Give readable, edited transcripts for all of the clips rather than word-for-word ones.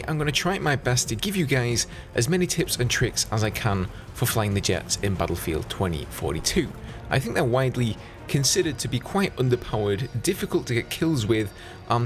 I'm going to try my best to give you guys as many tips and tricks as I can for flying the jets in Battlefield 2042. I think they're widely considered to be quite underpowered, difficult to get kills with,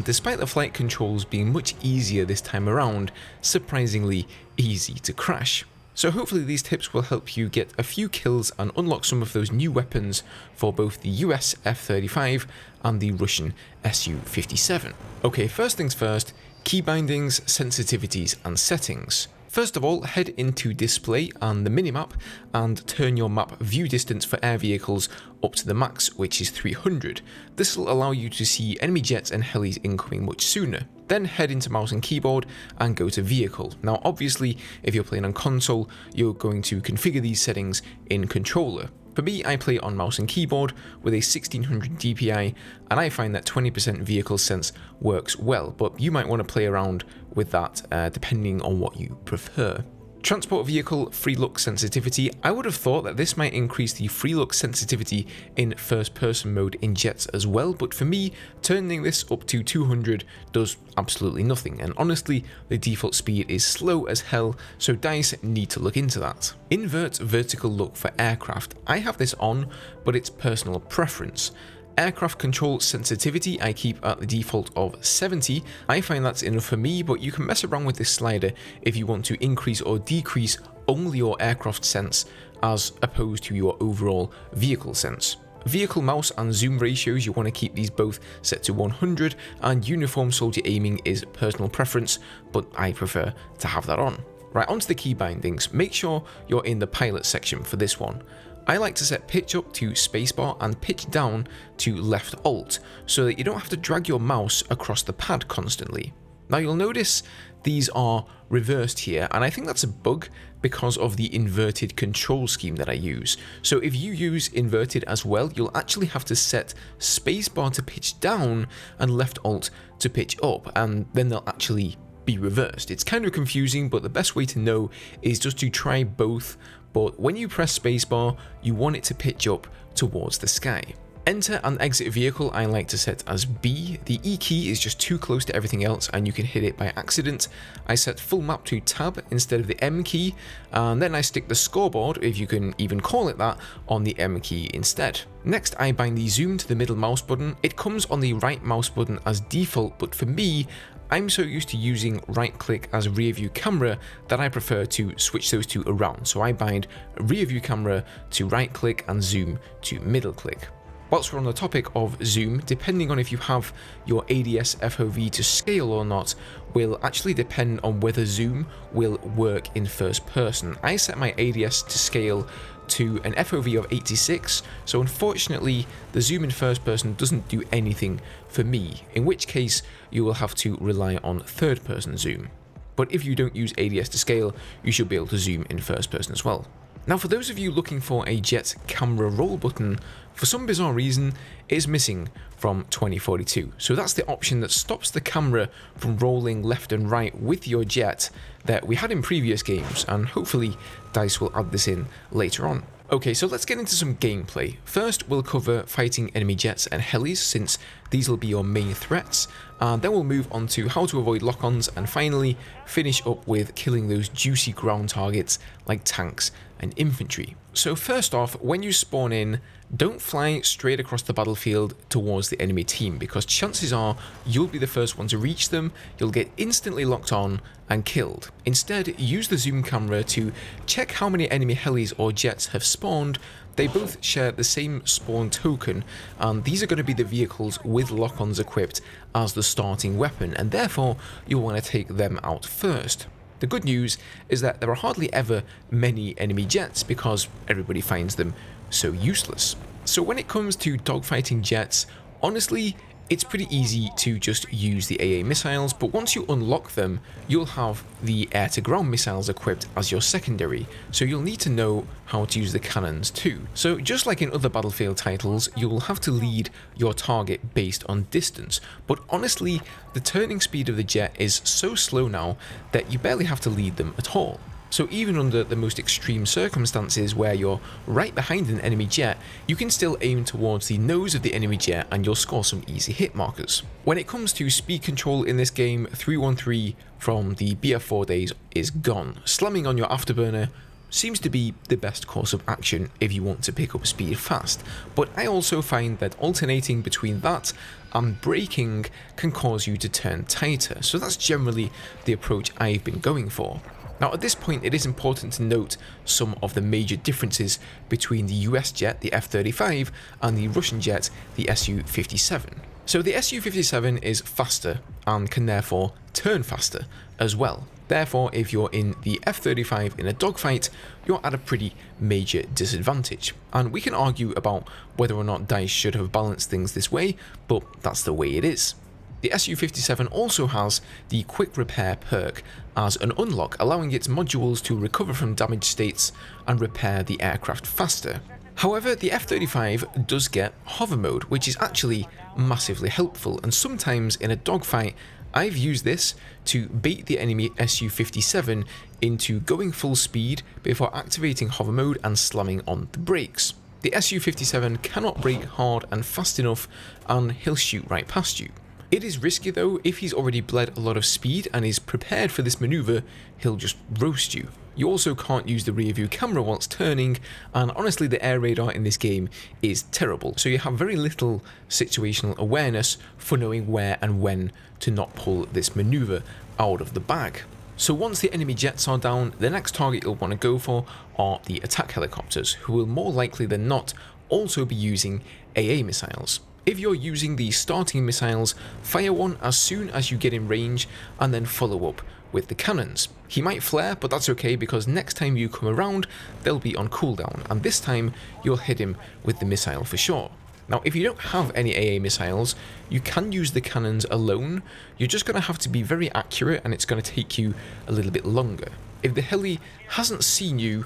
despite the flight controls being much easier this time around, surprisingly easy to crash. So hopefully these tips will help you get a few kills and unlock some of those new weapons for both the US F-35 and the Russian Su-57. Okay, first things first, keybindings, sensitivities and settings. First of all, head into display and the minimap and turn your map view distance for air vehicles up to the max, which is 300. This will allow you to see enemy jets and helis incoming much sooner. Then head into mouse and keyboard and go to vehicle. Now obviously, if you're playing on console, you're going to configure these settings in controller. For me, I play on mouse and keyboard with a 1600 DPI, and I find that 20% vehicle sense works well, but you might want to play around with that depending on what you prefer. Transport vehicle free look sensitivity. I would have thought that this might increase the free look sensitivity in first person mode in jets as well, but for me, turning this up to 200 does absolutely nothing, and honestly, the default speed is slow as hell, so DICE need to look into that. Invert vertical look for aircraft. I have this on, but it's personal preference. Aircraft control sensitivity I keep at the default of 70. I find that's enough for me, but you can mess around with this slider if you want to increase or decrease only your aircraft sense as opposed to your overall vehicle sense. Vehicle mouse and zoom ratios, you want to keep these both set to 100, and uniform soldier aiming is personal preference, but I prefer to have that on. Right, onto the key bindings. Make sure you're in the pilot section for this one. I like to set pitch up to spacebar and pitch down to left alt, so that you don't have to drag your mouse across the pad constantly. Now you'll notice these are reversed here, and I think that's a bug because of the inverted control scheme that I use. So if you use inverted as well, you'll actually have to set spacebar to pitch down and left alt to pitch up, and then they'll actually be reversed. It's kind of confusing, but the best way to know is just to try both. But when you press spacebar, you want it to pitch up towards the sky. Enter and exit vehicle I like to set as B. The E key is just too close to everything else and you can hit it by accident. I set full map to tab instead of the M key, and then I stick the scoreboard, if you can even call it that, on the M key instead. Next, I bind the zoom to the middle mouse button. It comes on the right mouse button as default, but for me, I'm so used to using right click as rear view camera that I prefer to switch those two around. So I bind rear view camera to right click and zoom to middle click. Whilst we're on the topic of zoom, depending on if you have your ADS FOV to scale or not, will actually depend on whether zoom will work in first person. I set my ADS to scale to an FOV of 86, so unfortunately the zoom in first person doesn't do anything for me, in which case you will have to rely on third person zoom. But if you don't use ADS to scale, you should be able to zoom in first person as well. Now for those of you looking for a jet camera roll button, for some bizarre reason it is missing from 2042. So that's the option that stops the camera from rolling left and right with your jet that we had in previous games, and hopefully DICE will add this in later on. Okay, so let's get into some gameplay. First, we'll cover fighting enemy jets and helis, since these will be your main threats, and then we'll move on to how to avoid lock-ons, and finally finish up with killing those juicy ground targets like tanks and infantry. So first off, when you spawn in, don't fly straight across the battlefield towards the enemy team, because chances are you'll be the first one to reach them, you'll get instantly locked on and killed. Instead, use the zoom camera to check how many enemy helis or jets have spawned. They both share the same spawn token, and these are going to be the vehicles with lock-ons equipped as the starting weapon, and therefore you'll want to take them out first. The good news is that there are hardly ever many enemy jets because everybody finds them so useless. So when it comes to dogfighting jets, honestly, it's pretty easy to just use the AA missiles, but once you unlock them, you'll have the air-to-ground missiles equipped as your secondary, so you'll need to know how to use the cannons too. So just like in other Battlefield titles, you'll have to lead your target based on distance, but honestly, the turning speed of the jet is so slow now that you barely have to lead them at all. So even under the most extreme circumstances where you're right behind an enemy jet, you can still aim towards the nose of the enemy jet and you'll score some easy hit markers. When it comes to speed control in this game, 313 from the BF4 days is gone. Slamming on your afterburner seems to be the best course of action if you want to pick up speed fast, but I also find that alternating between that and braking can cause you to turn tighter, so that's generally the approach I've been going for. Now at this point it is important to note some of the major differences between the US jet, the F-35, and the Russian jet, the Su-57. So the Su-57 is faster and can therefore turn faster as well. Therefore, if you're in the F-35 in a dogfight, you're at a pretty major disadvantage. And we can argue about whether or not DICE should have balanced things this way, but that's the way it is. The Su-57 also has the quick repair perk as an unlock, allowing its modules to recover from damaged states and repair the aircraft faster. However, the F-35 does get hover mode, which is actually massively helpful, and sometimes in a dogfight I've used this to bait the enemy Su-57 into going full speed before activating hover mode and slamming on the brakes. The Su-57 cannot brake hard and fast enough and he'll shoot right past you. It is risky though. If he's already bled a lot of speed and is prepared for this maneuver, he'll just roast you. You also can't use the rear view camera whilst turning, and honestly the air radar in this game is terrible, so you have very little situational awareness for knowing where and when to not pull this maneuver out of the bag. So once the enemy jets are down, the next target you'll want to go for are the attack helicopters, who will more likely than not also be using AA missiles. If you're using the starting missiles, fire one as soon as you get in range and then follow up with the cannons. He might flare, but that's okay because next time you come around, they'll be on cooldown, and this time you'll hit him with the missile for sure. Now, if you don't have any AA missiles, you can use the cannons alone. You're just going to have to be very accurate and it's going to take you a little bit longer. If the heli hasn't seen you,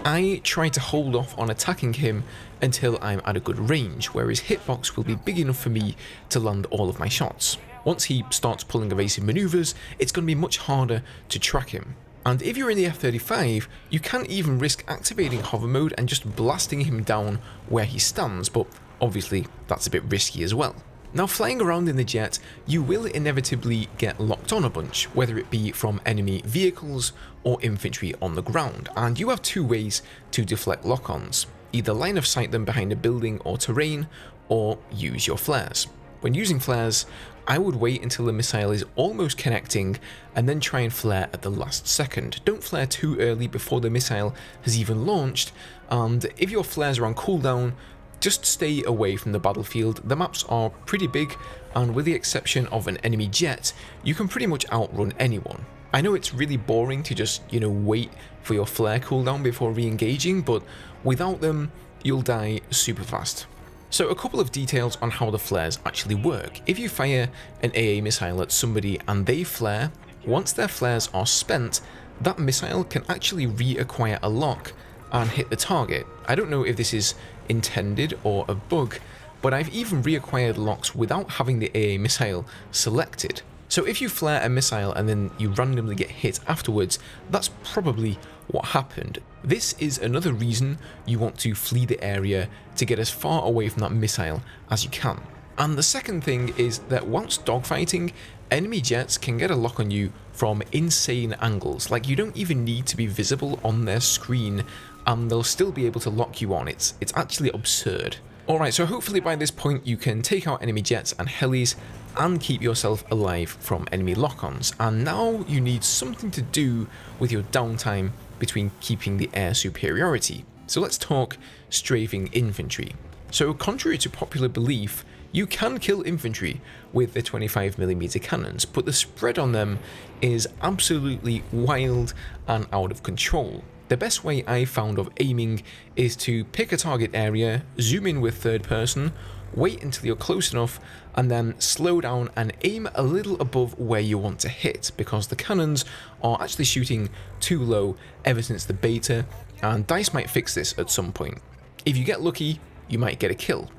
I try to hold off on attacking him until I'm at a good range, where his hitbox will be big enough for me to land all of my shots. Once he starts pulling evasive maneuvers, it's going to be much harder to track him. And if you're in the F-35, you can even risk activating hover mode and just blasting him down where he stands, but obviously that's a bit risky as well. Now, flying around in the jet, you will inevitably get locked on a bunch, whether it be from enemy vehicles or infantry on the ground, and you have two ways to deflect lock-ons. Either line of sight them behind a building or terrain, or use your flares. When using flares, I would wait until the missile is almost connecting and then try and flare at the last second. Don't flare too early before the missile has even launched, and if your flares are on cooldown, just stay away from the battlefield. The maps are pretty big, and with the exception of an enemy jet, you can pretty much outrun anyone. I know it's really boring to just, wait for your flare cooldown before re-engaging, but without them, you'll die super fast. So a couple of details on how the flares actually work. If you fire an AA missile at somebody and they flare, once their flares are spent, that missile can actually reacquire a lock and hit the target. I don't know if this is intended or a bug, but I've even reacquired locks without having the AA missile selected. So if you flare a missile and then you randomly get hit afterwards, that's probably what happened. This is another reason you want to flee the area to get as far away from that missile as you can. And the second thing is that whilst dogfighting, enemy jets can get a lock on you from insane angles. Like, you don't even need to be visible on their screen and they'll still be able to lock you on. It's actually absurd. Alright, so hopefully by this point you can take out enemy jets and helis and keep yourself alive from enemy lock-ons. And now you need something to do with your downtime between keeping the air superiority. So let's talk strafing infantry. So contrary to popular belief, you can kill infantry with the 25mm cannons, but the spread on them is absolutely wild and out of control. The best way I've found of aiming is to pick a target area, zoom in with third person, wait until you're close enough, and then slow down and aim a little above where you want to hit, because the cannons are actually shooting too low ever since the beta, and DICE might fix this at some point. If you get lucky, you might get a kill.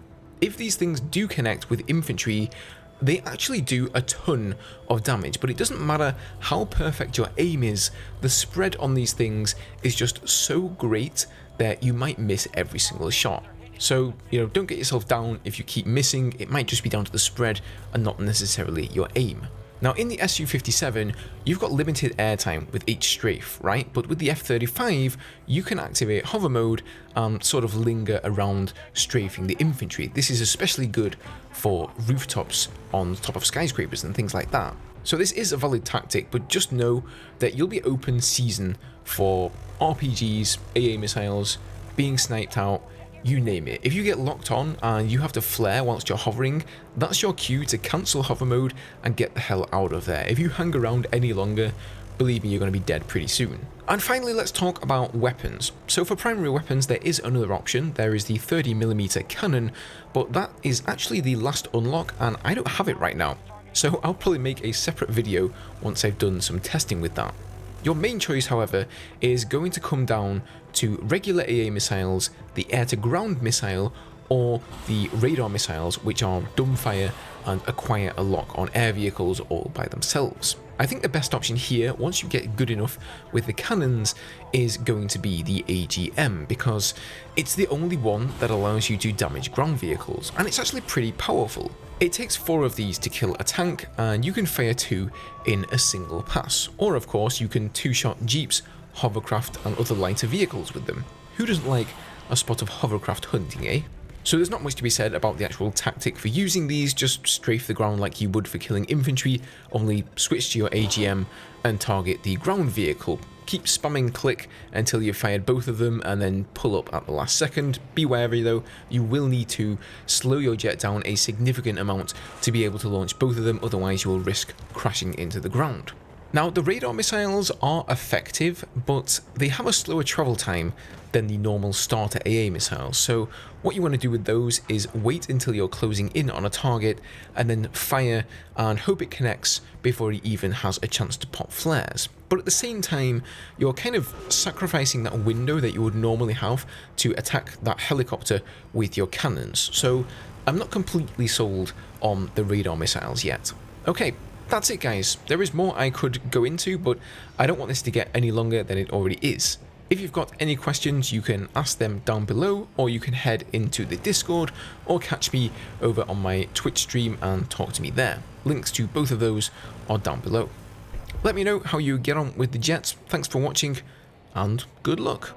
If these things do connect with infantry, they actually do a ton of damage, but it doesn't matter how perfect your aim is, the spread on these things is just so great that you might miss every single shot. So, don't get yourself down if you keep missing. It might just be down to the spread and not necessarily your aim. Now, in the Su-57, you've got limited airtime with each strafe, right? But with the F-35, you can activate hover mode and sort of linger around strafing the infantry. This is especially good for rooftops on top of skyscrapers and things like that. So this is a valid tactic, but just know that you'll be open season for RPGs, AA missiles, being sniped out, you name it. If you get locked on and you have to flare whilst you're hovering, that's your cue to cancel hover mode and get the hell out of there. If you hang around any longer, believe me, you're going to be dead pretty soon. And finally, let's talk about weapons. So for primary weapons, there is another option. There is the 30mm cannon, but that is actually the last unlock and I don't have it right now. So I'll probably make a separate video once I've done some testing with that. Your main choice, however, is going to come down to regular AA missiles, the air-to-ground missile, or the radar missiles, which are dumbfire and acquire a lock on air vehicles all by themselves. I think the best option here, once you get good enough with the cannons, is going to be the AGM, because it's the only one that allows you to damage ground vehicles, and it's actually pretty powerful. It takes 4 of these to kill a tank, and you can fire 2 in a single pass. Or of course, you can 2-shot jeeps, hovercraft, and other lighter vehicles with them. Who doesn't like a spot of hovercraft hunting, eh? So there's not much to be said about the actual tactic for using these, just strafe the ground like you would for killing infantry, only switch to your AGM and target the ground vehicle. Keep spamming click until you've fired both of them and then pull up at the last second. Be wary though, you will need to slow your jet down a significant amount to be able to launch both of them, otherwise you will risk crashing into the ground. Now, the radar missiles are effective, but they have a slower travel time than the normal starter AA missiles, so what you want to do with those is wait until you're closing in on a target and then fire and hope it connects before it even has a chance to pop flares. But at the same time, you're kind of sacrificing that window that you would normally have to attack that helicopter with your cannons, so I'm not completely sold on the radar missiles yet. Okay. That's it, guys. There is more I could go into, but I don't want this to get any longer than it already is. If you've got any questions, you can ask them down below, or you can head into the Discord, or catch me over on my Twitch stream and talk to me there. Links to both of those are down below. Let me know how you get on with the jets. Thanks for watching, and good luck.